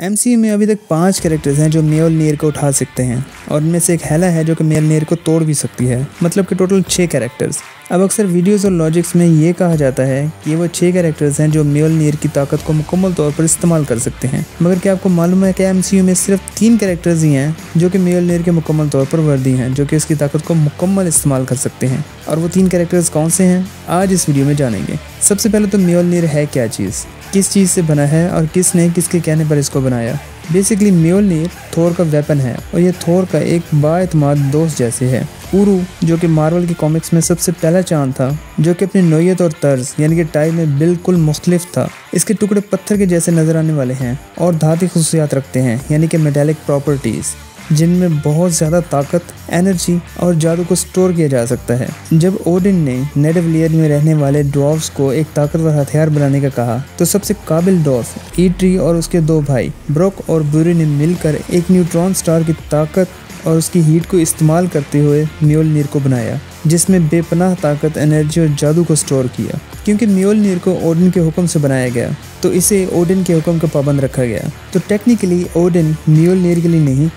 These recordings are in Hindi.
एमसीयू में अभी तक 5 कैरेक्टर्स हैं जो म्योलनीर को उठा सकते हैं और उनमें से एक हेला है जो कि म्योलनीर को तोड़ भी सकती है, मतलब कि टोटल 6 कैरेक्टर्स। अब अक्सर वीडियोस और लॉजिक्स में ये कहा जाता है कि ये वो 6 कैरेक्टर्स हैं जो म्योलनीर की ताकत को मुकम्मल तौर पर इस्तेमाल कर सकते हैं, मगर क्या आपको मालूम है कि एमसीयू में सिर्फ 3 कैरेक्टर्स ही हैं जो कि म्योलनीर के मुकम्मल तौर पर वर्दी हैं, जो कि इसकी ताकत को मुकम्मल इस्तेमाल कर सकते हैं। और वो 3 कैरेक्टर्स कौन से हैं आज इस वीडियो में जानेंगे। सबसे पहले तो म्योलनीर है क्या चीज़, किस चीज़ से बना है और किसने किसके कहने पर इसको बनाया। बेसिकली म्योलनीर थोर का वेपन है और ये थोर का एक बाएतमाद दोस्त जैसे है। उरू जो कि मार्वल की कॉमिक्स में सबसे पहला चांद था, जो कि अपनी नोयत और तर्ज यानी कि टाइप में बिल्कुल मुख्तलिफ था। इसके टुकड़े पत्थर के जैसे नजर आने वाले हैं और धाती खुसूसियात रखते हैं यानी कि मेटालिक प्रॉपर्टीज़, जिनमें बहुत ज़्यादा ताकत, एनर्जी और जादू को स्टोर किया जा सकता है। जब ओडिन ने नेडवलियर में रहने वाले ड्वार्फ्स को एक ताकतवर हथियार बनाने का कहा तो सबसे काबिल ड्वार्फ ईट्री और उसके 2 भाई ब्रोक और बुरी ने मिलकर एक न्यूट्रॉन स्टार की ताकत और उसकी हीट को इस्तेमाल करते हुए म्योलनीर को बनाया, जिसमें बेपनाह ताकत, एनर्जी और जादू को स्टोर किया। क्योंकि म्योलनीर को ओडिन के हुक्म से बनाया गया तो इसे ओडिन के हुक्म का पाबंद रखा गया। तो टेक्निकली ओडिन म्योलनीर के लिए नहीं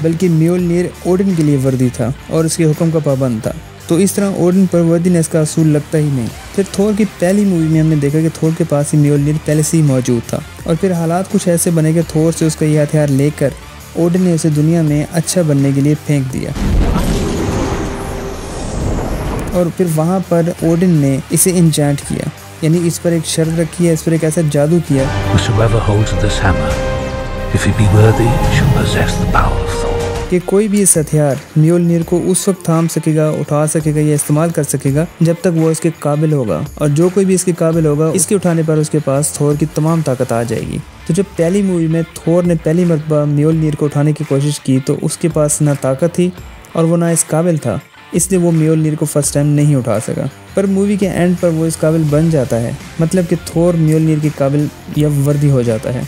बल्कि म्योलनीर ओडिन के लिए वर्दी था और उसके हुक्म का पाबंद था। तो इस तरह ओडिन पर वर्दीनेस का असूल लगता ही नहीं। फिर थोर की पहली मूवी में हमने देखा कि थोर के पास ही म्योलनीर पहले से ही मौजूद था और फिर हालात कुछ ऐसे बने कि थोर से उसका यह हथियार लेकर ओडिन ने उसे दुनिया में अच्छा बनने के लिए फेंक दिया और फिर वहाँ पर ओडिन ने इसे इंचैंट किया, यानी इस पर एक शर्त रखी है, इस पर एक ऐसा जादू किया कि कोई भी इस हथियार म्योलनीर को उस वक्त थाम सकेगा, उठा सकेगा या इस्तेमाल कर सकेगा जब तक वो इसके काबिल होगा, और जो कोई भी इसके काबिल होगा इसके उठाने पर उसके पास थोर की तमाम ताकत आ जाएगी। तो जब पहली मूवी में थोर ने पहली मरतबा म्योलनीर को उठाने की कोशिश की तो उसके पास ना ताकत थी और वो ना इस काबिल था, इसलिए वो म्योलनीर को फर्स्ट टाइम नहीं उठा सका। पर मूवी के एंड पर वो इस काबिल बन जाता है, मतलब कि थोर म्योलनीर के काबिल या वर्दी हो जाता है।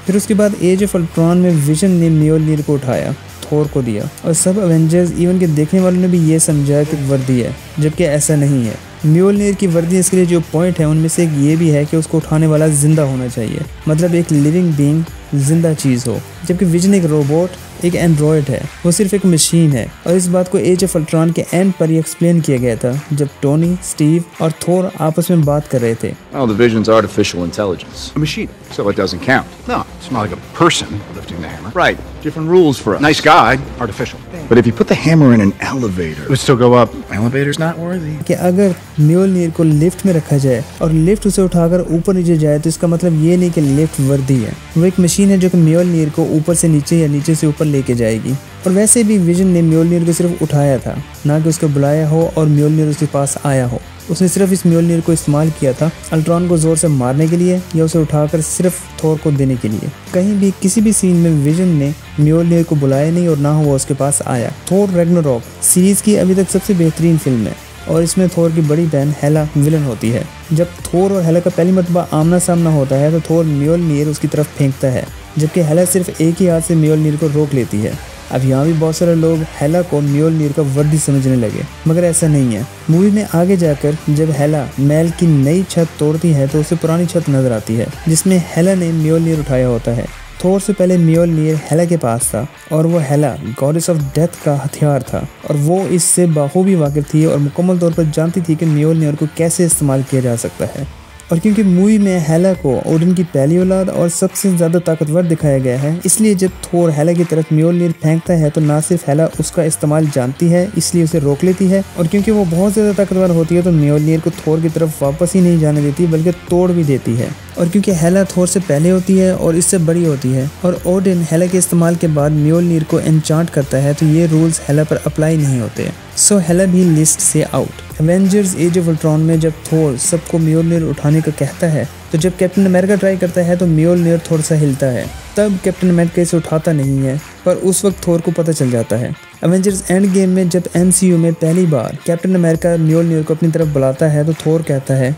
फिर उसके बाद एज ऑफ अल्ट्रॉन में विजन ने म्योलनीर को उठाया, थोर को दिया और सब एवेंजर्स इवन के देखने वालों ने भी ये समझा कि वर्दी है, जबकि ऐसा नहीं है। म्योलनीर की वर्दी इसके लिए जो पॉइंट है उनमें से एक ये भी है कि उसको उठाने वाला जिंदा होना चाहिए, मतलब एक लिविंग बीइंग, जिंदा चीज़ हो, जबकि विजन एक रोबोट, एक एंड्रॉयड है, वो सिर्फ एक मशीन है। और इस बात को एज ऑफ अल्ट्रॉन के एंड पर ही एक्सप्लेन किया गया था जब टोनी, स्टीव और थोर आपस में बात कर रहे थे। Oh, the Vision's artificial intelligence. A machine, so it doesn't count. No, it's not like a person lifting the hammer. Right, different rules for us. Nice guy, artificial. But if you put the hammer in an elevator, it would still go up. Elevator's not worthy. कि अगर म्योलनीर को लिफ्ट में रखा जाए और लिफ्ट उसे उठाकर ऊपर नीचे जाए तो इसका मतलब ये नहीं कि लिफ्ट वर्दी है, वो एक मशीन है जो कि म्योलनीर को ऊपर से नीचे या नीचे से ऊपर लेके जाएगी। और वैसे भी विजन ने म्योलनीर को सिर्फ उठाया था, ना कि उसको बुलाया हो और म्योलनीर उसके पास आया हो। उसने सिर्फ इस म्योलनीर को इस्तेमाल किया था अल्ट्रॉन को जोर से मारने के लिए या उसे उठाकर सिर्फ थोर को देने के लिए। कहीं भी किसी भी सीन में विजन ने म्योलनीर को बुलाया नहीं और ना वो उसके पास आया। थोर रैग्नारोक सीरीज की अभी तक सबसे बेहतरीन फिल्म है और इसमें थोर की बड़ी बहन हेला विलन होती है। जब थोर और हेला का पहली मरतबा आमना सामना होता है तो थोर म्योलनीर उसकी तरफ फेंकता है, जबकि हेला सिर्फ एक ही हाथ से म्योलनीर को रोक लेती है। अब यहाँ भी बहुत सारे लोग हेला को म्योलनीर का वर्दी समझने लगे, मगर ऐसा नहीं है। मूवी में आगे जाकर जब हेला महल की नई छत तोड़ती है तो उसे पुरानी छत नजर आती है जिसमें हेला ने म्योलनीर उठाया होता है। थोर से पहले म्योलनीर हेला के पास था और वो हेला गॉडेस ऑफ डेथ का हथियार था और वो इससे बाखूबी वाकिफ थी और मुकम्मल तौर पर जानती थी कि म्योलनीर को कैसे इस्तेमाल किया जा सकता है। और क्योंकि मूवी में हेला को ओडिन की पहली औलाद और सबसे ज़्यादा ताकतवर दिखाया गया है, इसलिए जब थोर हेला की तरफ म्योलनीर फेंकता है तो ना सिर्फ हेला उसका इस्तेमाल जानती है इसलिए उसे रोक लेती है, और क्योंकि वो बहुत ज़्यादा ताकतवर होती है तो म्योलनीर को थोर की तरफ वापस ही नहीं जाने देती बल्कि तोड़ भी देती है। और क्योंकि हेला थोर से पहले होती है और इससे बड़ी होती है और ओडिन हेला के इस्तेमाल के बाद म्योलनीर को एन्चांट करता है तो ये रूल्स हेला पर अप्लाई नहीं होते। सो हेला भी लिस्ट से out. Avengers age of Ultron में जब थोर सबको म्योलनीर उठाने का कहता है तो जब कैप्टन अमेरिका ट्राई करता है तो म्योलनीर थोड़ा सा हिलता है, तब कैप्टन अमेरिका इसे उठाता नहीं है, पर उस वक्त थोर को पता चल जाता है। एवेंजर्स एंड गेम में जब एमसीयू में पहली बार कैप्टन अमेरिका म्योलनीर को अपनी तरफ बुलाता है तो थोर कहता है,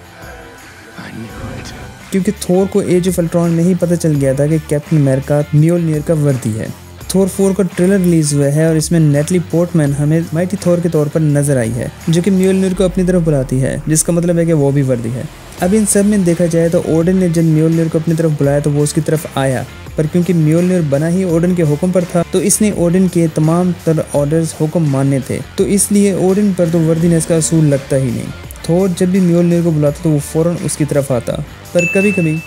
क्योंकि थोर को एज ऑफ अल्ट्रॉन में ही पता चल गया था कि कैप्टन अमेरिका म्योलनीर का वर्दी है। थोर 4 का ट्रेलर रिलीज हुआ है और इसमें नेटली पोर्टमैन हमें माइटी थोर के तौर पर नजर आई है, जो कि म्योलनीर को अपनी तरफ बुलाती है, जिसका मतलब है कि वो भी वर्दी है। अब इन सब में देखा जाए तो ओडिन ने जब म्योलनीर को अपनी तरफ बुलाया तो वो उसकी तरफ आया, पर क्योंकि म्योल्निर बना ही ओडिन के हुक्म पर था तो इसने ओडिन के तमाम तर ऑर्डर्स हुक्म मानने थे, तो इसलिए ओडिन पर तो वर्दीनेस का असूल लगता ही नहीं। थोर जब भी म्योल्निर को बुलाता तो वो फौरन उसकी तरफ आता, पर कभी कभी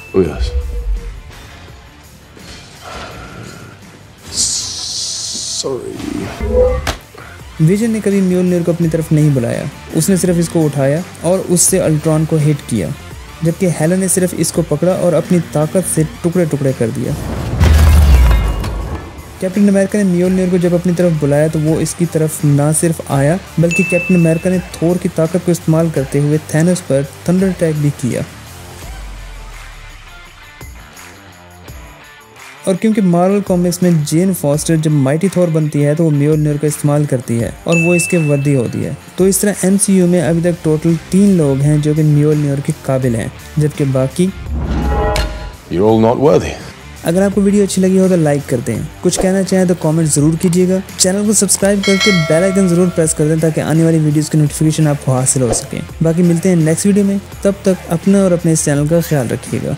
विजन ने कभी म्योल्निर को अपनी तरफ नहीं बुलाया, उसने सिर्फ इसको उठाया और उससे अल्ट्रॉन को हिट किया, जबकि हेलन ने सिर्फ इसको पकड़ा और अपनी ताकत से टुकड़े टुकड़े कर दिया। कैप्टन अमेरिका ने म्योल्निर को जब अपनी तरफ बुलाया तो वो इसकी तरफ ना सिर्फ आया बल्कि कैप्टन अमेरिका ने थोर की ताकत को इस्तेमाल करते हुए थैनोस पर थंडर अटैक भी किया। और क्योंकि मार्वल कॉमिक्स में जेन फॉस्टर जब माइटी थोर बनती है तो वो म्योल्निर का इस्तेमाल करती है और वो इसके वर्दी होती है। तो इस तरह MCU में अभी तक टोटल 3 लोग हैं जो कि म्योल्निर के काबिल हैं, जबकि बाकी You're all not worthy. अगर आपको वीडियो अच्छी लगी हो तो लाइक कर दें, कुछ कहना चाहें तो कमेंट ज़रूर कीजिएगा, चैनल को सब्सक्राइब करके बेल आइकन ज़रूर प्रेस कर दें ताकि आने वाली वीडियोस की नोटिफिकेशन आपको हासिल हो सके। बाकी मिलते हैं नेक्स्ट वीडियो में, तब तक अपना और अपने इस चैनल का ख्याल रखिएगा।